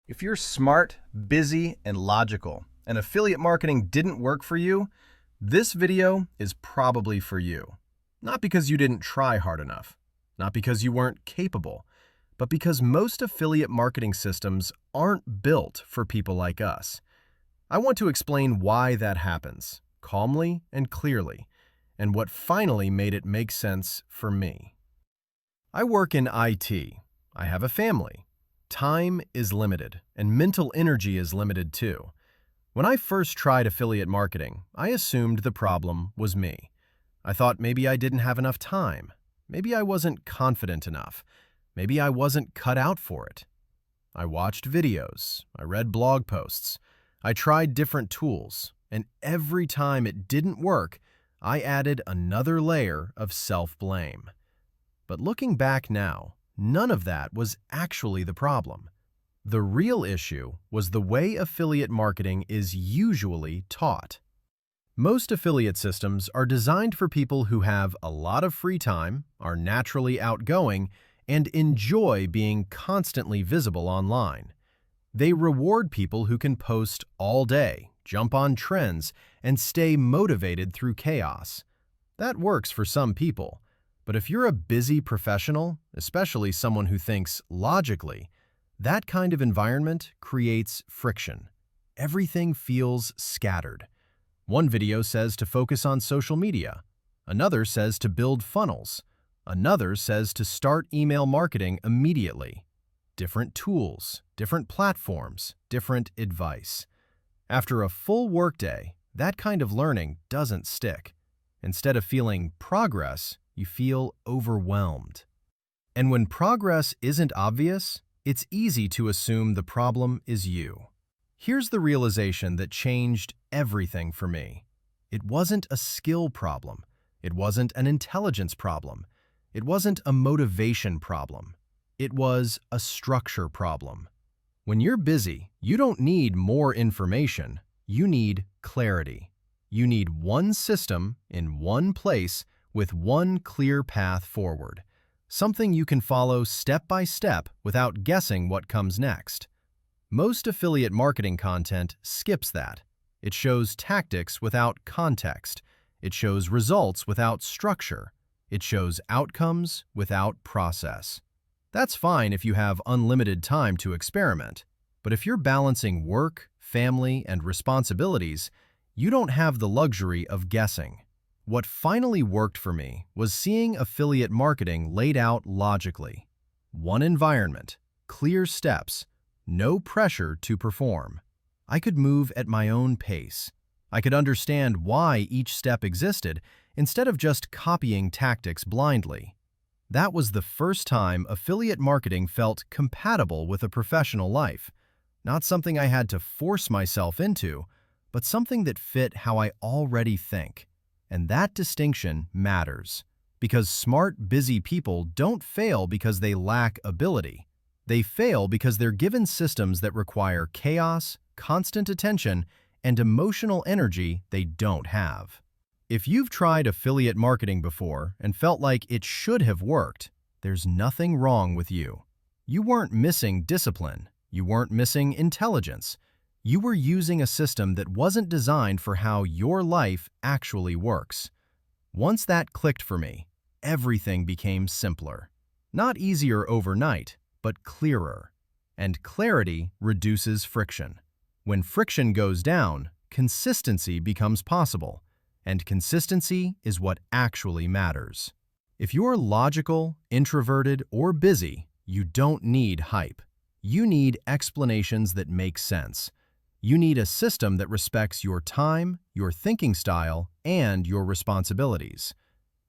If you're smart, busy, and logical, and affiliate marketing didn't work for you, this video is probably for you. Not because you didn't try hard enough, not because you weren't capable, but because most affiliate marketing systems aren't built for people like us. I want to explain why that happens, calmly and clearly, and what finally made it make sense for me. I work in IT. I have a family. Time is limited, and mental energy is limited too. When I first tried affiliate marketing, I assumed the problem was me. I thought maybe I didn't have enough time. Maybe I wasn't confident enough. Maybe I wasn't cut out for it. I watched videos. I read blog posts. I tried different tools, and every time it didn't work, I added another layer of self-blame. But looking back now, none of that was actually the problem. The real issue was the way affiliate marketing is usually taught. Most affiliate systems are designed for people who have a lot of free time, are naturally outgoing, and enjoy being constantly visible online. They reward people who can post all day, jump on trends, and stay motivated through chaos. That works for some people. But if you're a busy professional, especially someone who thinks logically, that kind of environment creates friction. Everything feels scattered. One video says to focus on social media. Another says to build funnels. Another says to start email marketing immediately. Different tools, different platforms, different advice. After a full workday, that kind of learning doesn't stick. Instead of feeling progress, you feel overwhelmed. And when progress isn't obvious, it's easy to assume the problem is you. Here's the realization that changed everything for me. It wasn't a skill problem. It wasn't an intelligence problem. It wasn't a motivation problem. It was a structure problem. When you're busy, you don't need more information. You need clarity. You need one system in one place with one clear path forward, something you can follow step by step without guessing what comes next. Most affiliate marketing content skips that. It shows tactics without context. It shows results without structure. It shows outcomes without process. That's fine if you have unlimited time to experiment, but if you're balancing work, family, and responsibilities, you don't have the luxury of guessing. What finally worked for me was seeing affiliate marketing laid out logically. One environment, clear steps, no pressure to perform. I could move at my own pace. I could understand why each step existed instead of just copying tactics blindly. That was the first time affiliate marketing felt compatible with a professional life. Not something I had to force myself into, but something that fit how I already think. And that distinction matters, because smart, busy people don't fail because they lack ability. They fail because they're given systems that require chaos, constant attention, and emotional energy they don't have. If you've tried affiliate marketing before and felt like it should have worked, there's nothing wrong with you. You weren't missing discipline. You weren't missing intelligence. You were using a system that wasn't designed for how your life actually works. Once that clicked for me, everything became simpler. Not easier overnight, but clearer. And clarity reduces friction. When friction goes down, consistency becomes possible. And consistency is what actually matters. If you're logical, introverted, or busy, you don't need hype. You need explanations that make sense. You need a system that respects your time, your thinking style, and your responsibilities.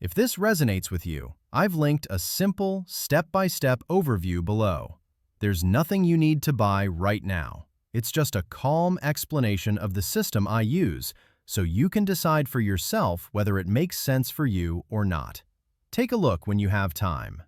If this resonates with you, I've linked a simple, step-by-step overview below. There's nothing you need to buy right now. It's just a calm explanation of the system I use, so you can decide for yourself whether it makes sense for you or not. Take a look when you have time.